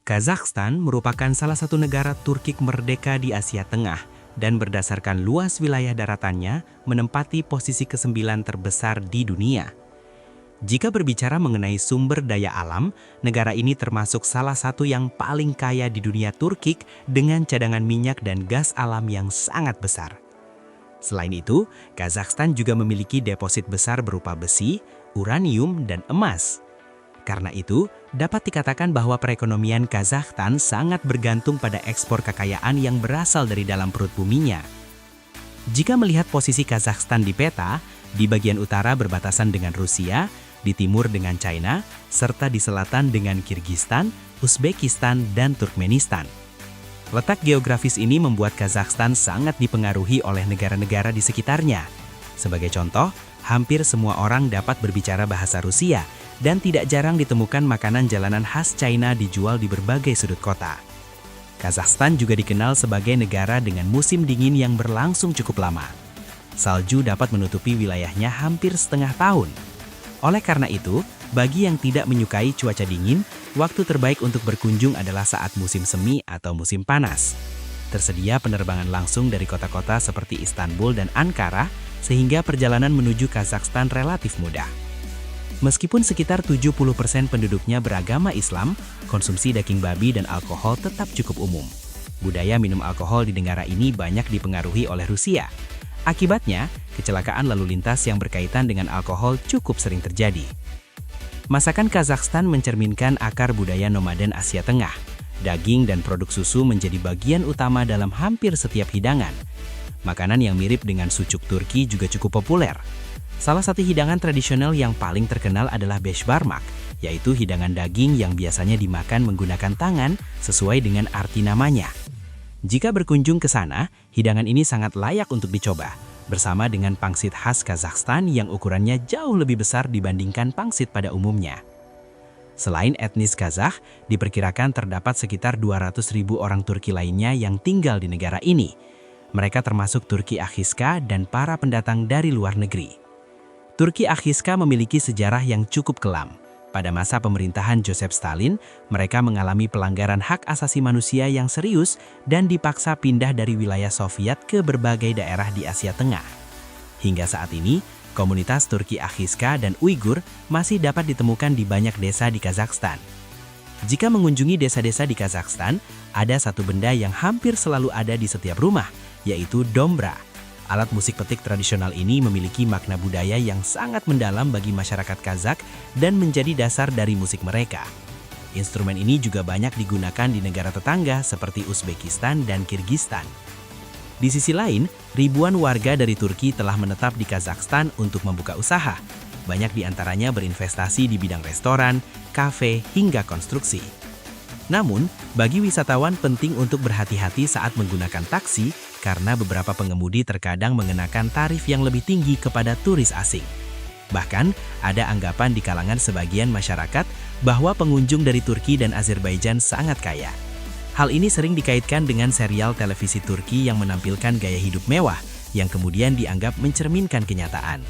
Kazakhstan merupakan salah satu negara Turki merdeka di Asia Tengah dan berdasarkan luas wilayah daratannya menempati posisi ke-9 terbesar di dunia. Jika berbicara mengenai sumber daya alam, negara ini termasuk salah satu yang paling kaya di dunia Turki dengan cadangan minyak dan gas alam yang sangat besar. Selain itu, Kazakhstan juga memiliki deposit besar berupa besi, uranium, dan emas. Karena itu, dapat dikatakan bahwa perekonomian Kazakhstan sangat bergantung pada ekspor kekayaan yang berasal dari dalam perut buminya. Jika melihat posisi Kazakhstan di peta, di bagian utara berbatasan dengan Rusia, di timur dengan China, serta di selatan dengan Kirgistan, Uzbekistan, dan Turkmenistan. Letak geografis ini membuat Kazakhstan sangat dipengaruhi oleh negara-negara di sekitarnya. Sebagai contoh, hampir semua orang dapat berbicara bahasa Rusia, dan tidak jarang ditemukan makanan jalanan khas China dijual di berbagai sudut kota. Kazakhstan juga dikenal sebagai negara dengan musim dingin yang berlangsung cukup lama. Salju dapat menutupi wilayahnya hampir setengah tahun. Oleh karena itu, bagi yang tidak menyukai cuaca dingin, waktu terbaik untuk berkunjung adalah saat musim semi atau musim panas. Tersedia penerbangan langsung dari kota-kota seperti Istanbul dan Ankara, sehingga perjalanan menuju Kazakhstan relatif mudah. Meskipun sekitar 70% penduduknya beragama Islam, konsumsi daging babi dan alkohol tetap cukup umum. Budaya minum alkohol di negara ini banyak dipengaruhi oleh Rusia. Akibatnya, kecelakaan lalu lintas yang berkaitan dengan alkohol cukup sering terjadi. Masakan Kazakhstan mencerminkan akar budaya nomaden Asia Tengah. Daging dan produk susu menjadi bagian utama dalam hampir setiap hidangan. Makanan yang mirip dengan sucuk Turki juga cukup populer. Salah satu hidangan tradisional yang paling terkenal adalah beshbarmak, yaitu hidangan daging yang biasanya dimakan menggunakan tangan sesuai dengan arti namanya. Jika berkunjung ke sana, hidangan ini sangat layak untuk dicoba, bersama dengan pangsit khas Kazakhstan yang ukurannya jauh lebih besar dibandingkan pangsit pada umumnya. Selain etnis Kazakh, diperkirakan terdapat sekitar 200.000 orang Turki lainnya yang tinggal di negara ini. Mereka termasuk Turki Akhiska dan para pendatang dari luar negeri. Turki Akhiska memiliki sejarah yang cukup kelam. Pada masa pemerintahan Joseph Stalin, mereka mengalami pelanggaran hak asasi manusia yang serius dan dipaksa pindah dari wilayah Soviet ke berbagai daerah di Asia Tengah. Hingga saat ini, komunitas Turki Akhiska dan Uighur masih dapat ditemukan di banyak desa di Kazakhstan. Jika mengunjungi desa-desa di Kazakhstan, ada satu benda yang hampir selalu ada di setiap rumah, yaitu dombra. Alat musik petik tradisional ini memiliki makna budaya yang sangat mendalam bagi masyarakat Kazakh dan menjadi dasar dari musik mereka. Instrumen ini juga banyak digunakan di negara tetangga seperti Uzbekistan dan Kirgistan. Di sisi lain, ribuan warga dari Turki telah menetap di Kazakhstan untuk membuka usaha. Banyak di antaranya berinvestasi di bidang restoran, kafe, hingga konstruksi. Namun, bagi wisatawan penting untuk berhati-hati saat menggunakan taksi karena beberapa pengemudi terkadang mengenakan tarif yang lebih tinggi kepada turis asing. Bahkan, ada anggapan di kalangan sebagian masyarakat bahwa pengunjung dari Turki dan Azerbaijan sangat kaya. Hal ini sering dikaitkan dengan serial televisi Turki yang menampilkan gaya hidup mewah yang kemudian dianggap mencerminkan kenyataan.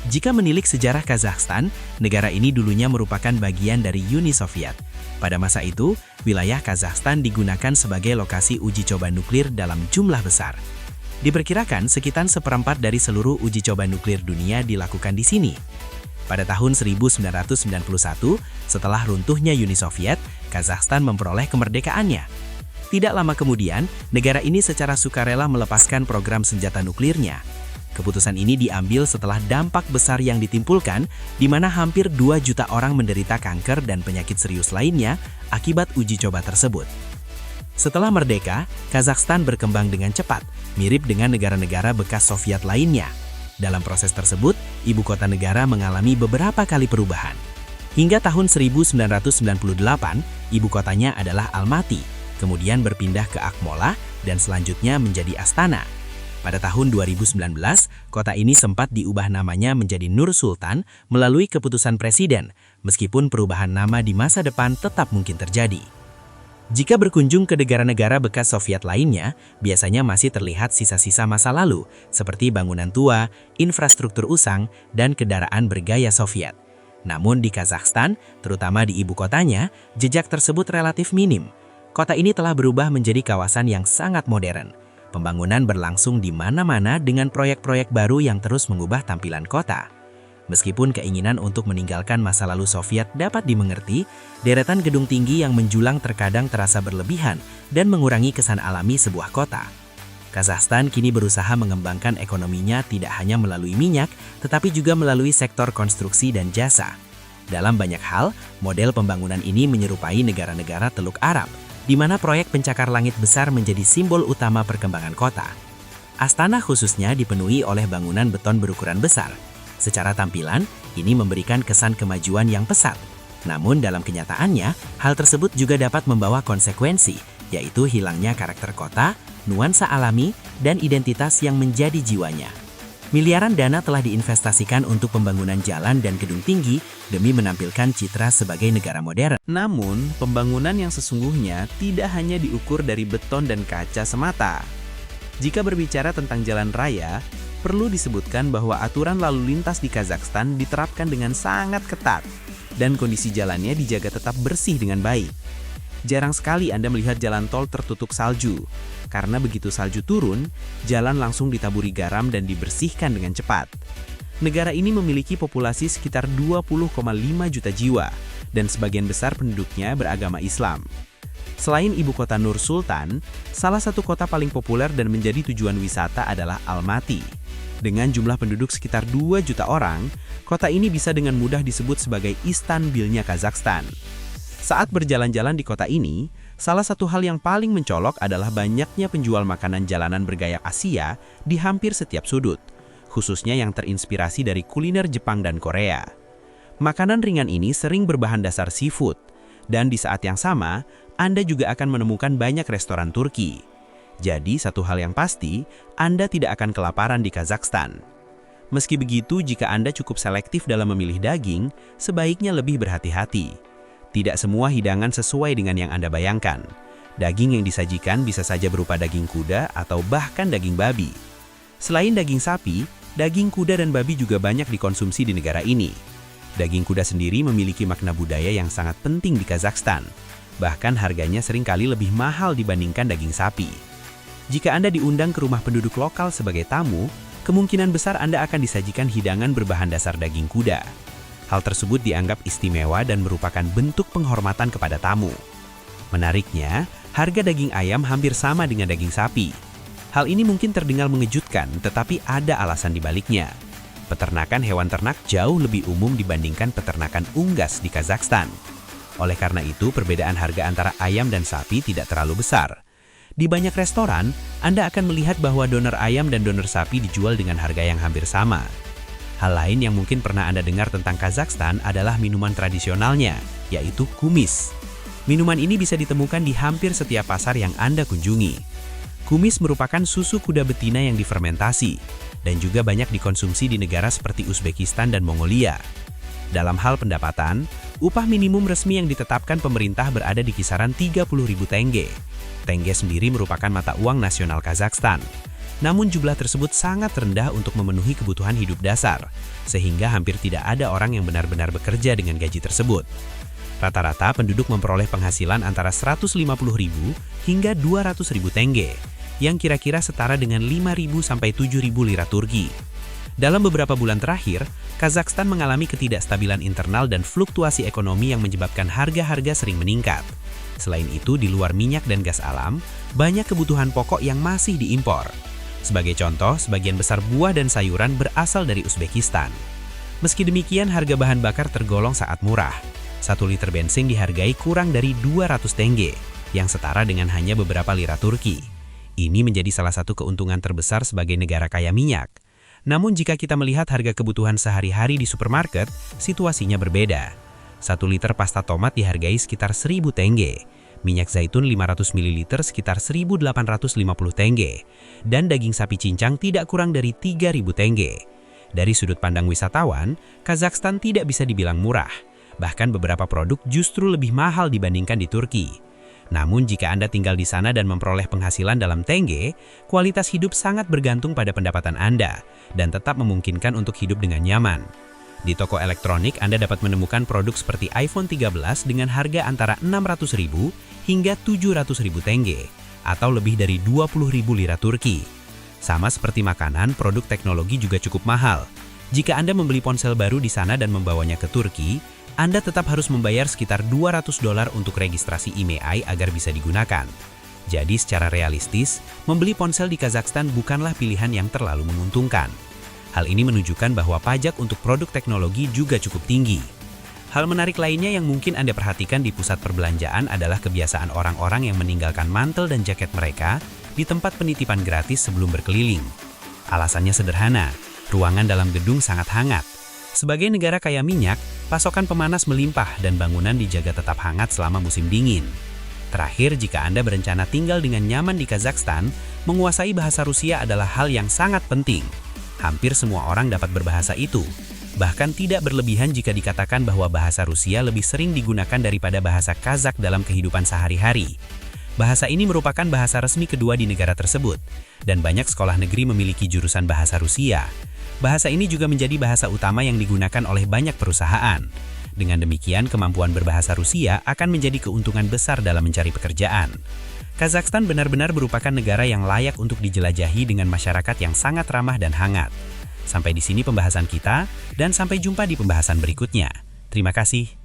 Jika menilik sejarah Kazakhstan, negara ini dulunya merupakan bagian dari Uni Soviet. Pada masa itu, wilayah Kazakhstan digunakan sebagai lokasi uji coba nuklir dalam jumlah besar. Diperkirakan sekitar seperempat dari seluruh uji coba nuklir dunia dilakukan di sini. Pada tahun 1991, setelah runtuhnya Uni Soviet, Kazakhstan memperoleh kemerdekaannya. Tidak lama kemudian, negara ini secara sukarela melepaskan program senjata nuklirnya. Keputusan ini diambil setelah dampak besar yang ditimbulkan, di mana hampir 2 juta orang menderita kanker dan penyakit serius lainnya akibat uji coba tersebut. Setelah merdeka, Kazakhstan berkembang dengan cepat, mirip dengan negara-negara bekas Soviet lainnya. Dalam proses tersebut, ibu kota negara mengalami beberapa kali perubahan. Hingga tahun 1998, ibu kotanya adalah Almaty, kemudian berpindah ke Akmola, dan selanjutnya menjadi Astana. Pada tahun 2019, kota ini sempat diubah namanya menjadi Nur Sultan melalui keputusan presiden, meskipun perubahan nama di masa depan tetap mungkin terjadi. Jika berkunjung ke negara-negara bekas Soviet lainnya, biasanya masih terlihat sisa-sisa masa lalu, seperti bangunan tua, infrastruktur usang, dan kendaraan bergaya Soviet. Namun di Kazakhstan, terutama di ibu kotanya, jejak tersebut relatif minim. Kota ini telah berubah menjadi kawasan yang sangat modern. Pembangunan berlangsung di mana-mana dengan proyek-proyek baru yang terus mengubah tampilan kota. Meskipun keinginan untuk meninggalkan masa lalu Soviet dapat dimengerti, deretan gedung tinggi yang menjulang terkadang terasa berlebihan dan mengurangi kesan alami sebuah kota. Kazakhstan kini berusaha mengembangkan ekonominya tidak hanya melalui minyak, tetapi juga melalui sektor konstruksi dan jasa. Dalam banyak hal, model pembangunan ini menyerupai negara-negara Teluk Arab, di mana proyek pencakar langit besar menjadi simbol utama perkembangan kota. Astana khususnya dipenuhi oleh bangunan beton berukuran besar. Secara tampilan, ini memberikan kesan kemajuan yang pesat. Namun dalam kenyataannya, hal tersebut juga dapat membawa konsekuensi, yaitu hilangnya karakter kota, nuansa alami, dan identitas yang menjadi jiwanya. Miliaran dana telah diinvestasikan untuk pembangunan jalan dan gedung tinggi demi menampilkan citra sebagai negara modern. Namun, pembangunan yang sesungguhnya tidak hanya diukur dari beton dan kaca semata. Jika berbicara tentang jalan raya, perlu disebutkan bahwa aturan lalu lintas di Kazakhstan diterapkan dengan sangat ketat, dan kondisi jalannya dijaga tetap bersih dengan baik. Jarang sekali Anda melihat jalan tol tertutup salju, karena begitu salju turun, jalan langsung ditaburi garam dan dibersihkan dengan cepat. Negara ini memiliki populasi sekitar 20,5 juta jiwa, dan sebagian besar penduduknya beragama Islam. Selain ibu kota Nur Sultan, salah satu kota paling populer dan menjadi tujuan wisata adalah Almaty. Dengan jumlah penduduk sekitar 2 juta orang, kota ini bisa dengan mudah disebut sebagai Istanbulnya Kazakhstan. Saat berjalan-jalan di kota ini, salah satu hal yang paling mencolok adalah banyaknya penjual makanan jalanan bergaya Asia di hampir setiap sudut, khususnya yang terinspirasi dari kuliner Jepang dan Korea. Makanan ringan ini sering berbahan dasar seafood, dan di saat yang sama, Anda juga akan menemukan banyak restoran Turki. Jadi, satu hal yang pasti, Anda tidak akan kelaparan di Kazakhstan. Meski begitu, jika Anda cukup selektif dalam memilih daging, sebaiknya lebih berhati-hati. Tidak semua hidangan sesuai dengan yang Anda bayangkan. Daging yang disajikan bisa saja berupa daging kuda atau bahkan daging babi. Selain daging sapi, daging kuda dan babi juga banyak dikonsumsi di negara ini. Daging kuda sendiri memiliki makna budaya yang sangat penting di Kazakhstan. Bahkan harganya seringkali lebih mahal dibandingkan daging sapi. Jika Anda diundang ke rumah penduduk lokal sebagai tamu, kemungkinan besar Anda akan disajikan hidangan berbahan dasar daging kuda. Hal tersebut dianggap istimewa dan merupakan bentuk penghormatan kepada tamu. Menariknya, harga daging ayam hampir sama dengan daging sapi. Hal ini mungkin terdengar mengejutkan, tetapi ada alasan di baliknya. Peternakan hewan ternak jauh lebih umum dibandingkan peternakan unggas di Kazakhstan. Oleh karena itu, perbedaan harga antara ayam dan sapi tidak terlalu besar. Di banyak restoran, Anda akan melihat bahwa doner ayam dan doner sapi dijual dengan harga yang hampir sama. Hal lain yang mungkin pernah Anda dengar tentang Kazakhstan adalah minuman tradisionalnya, yaitu kumis. Minuman ini bisa ditemukan di hampir setiap pasar yang Anda kunjungi. Kumis merupakan susu kuda betina yang difermentasi, dan juga banyak dikonsumsi di negara seperti Uzbekistan dan Mongolia. Dalam hal pendapatan, upah minimum resmi yang ditetapkan pemerintah berada di kisaran 30.000 tenge. Tenge sendiri merupakan mata uang nasional Kazakhstan. Namun jumlah tersebut sangat rendah untuk memenuhi kebutuhan hidup dasar, sehingga hampir tidak ada orang yang benar-benar bekerja dengan gaji tersebut. Rata-rata penduduk memperoleh penghasilan antara 150.000 hingga 200.000 tenge, yang kira-kira setara dengan 5.000 sampai 7.000 lira Turki. Dalam beberapa bulan terakhir, Kazakhstan mengalami ketidakstabilan internal dan fluktuasi ekonomi yang menyebabkan harga-harga sering meningkat. Selain itu, di luar minyak dan gas alam, banyak kebutuhan pokok yang masih diimpor. Sebagai contoh, sebagian besar buah dan sayuran berasal dari Uzbekistan. Meski demikian, harga bahan bakar tergolong sangat murah. 1 liter bensin dihargai kurang dari 200 tenge, yang setara dengan hanya beberapa lira Turki. Ini menjadi salah satu keuntungan terbesar sebagai negara kaya minyak. Namun jika kita melihat harga kebutuhan sehari-hari di supermarket, situasinya berbeda. 1 liter pasta tomat dihargai sekitar 1.000 tenge. Minyak zaitun 500 ml sekitar 1.850 tenge, dan daging sapi cincang tidak kurang dari 3.000 tenge. Dari sudut pandang wisatawan, Kazakhstan tidak bisa dibilang murah, bahkan beberapa produk justru lebih mahal dibandingkan di Turki. Namun jika Anda tinggal di sana dan memperoleh penghasilan dalam tenge, kualitas hidup sangat bergantung pada pendapatan Anda, dan tetap memungkinkan untuk hidup dengan nyaman. Di toko elektronik Anda dapat menemukan produk seperti iPhone 13 dengan harga antara 600.000 hingga 700.000 tenge, atau lebih dari 20.000 lira Turki. Sama seperti makanan, produk teknologi juga cukup mahal. Jika Anda membeli ponsel baru di sana dan membawanya ke Turki, Anda tetap harus membayar sekitar $200 untuk registrasi IMEI agar bisa digunakan. Jadi secara realistis, membeli ponsel di Kazakhstan bukanlah pilihan yang terlalu menguntungkan. Hal ini menunjukkan bahwa pajak untuk produk teknologi juga cukup tinggi. Hal menarik lainnya yang mungkin Anda perhatikan di pusat perbelanjaan adalah kebiasaan orang-orang yang meninggalkan mantel dan jaket mereka di tempat penitipan gratis sebelum berkeliling. Alasannya sederhana, ruangan dalam gedung sangat hangat. Sebagai negara kaya minyak, pasokan pemanas melimpah dan bangunan dijaga tetap hangat selama musim dingin. Terakhir, jika Anda berencana tinggal dengan nyaman di Kazakhstan, menguasai bahasa Rusia adalah hal yang sangat penting. Hampir semua orang dapat berbahasa itu. Bahkan tidak berlebihan jika dikatakan bahwa bahasa Rusia lebih sering digunakan daripada bahasa Kazakh dalam kehidupan sehari-hari. Bahasa ini merupakan bahasa resmi kedua di negara tersebut, dan banyak sekolah negeri memiliki jurusan bahasa Rusia. Bahasa ini juga menjadi bahasa utama yang digunakan oleh banyak perusahaan. Dengan demikian, kemampuan berbahasa Rusia akan menjadi keuntungan besar dalam mencari pekerjaan. Kazakhstan benar-benar merupakan negara yang layak untuk dijelajahi dengan masyarakat yang sangat ramah dan hangat. Sampai di sini pembahasan kita, dan sampai jumpa di pembahasan berikutnya. Terima kasih.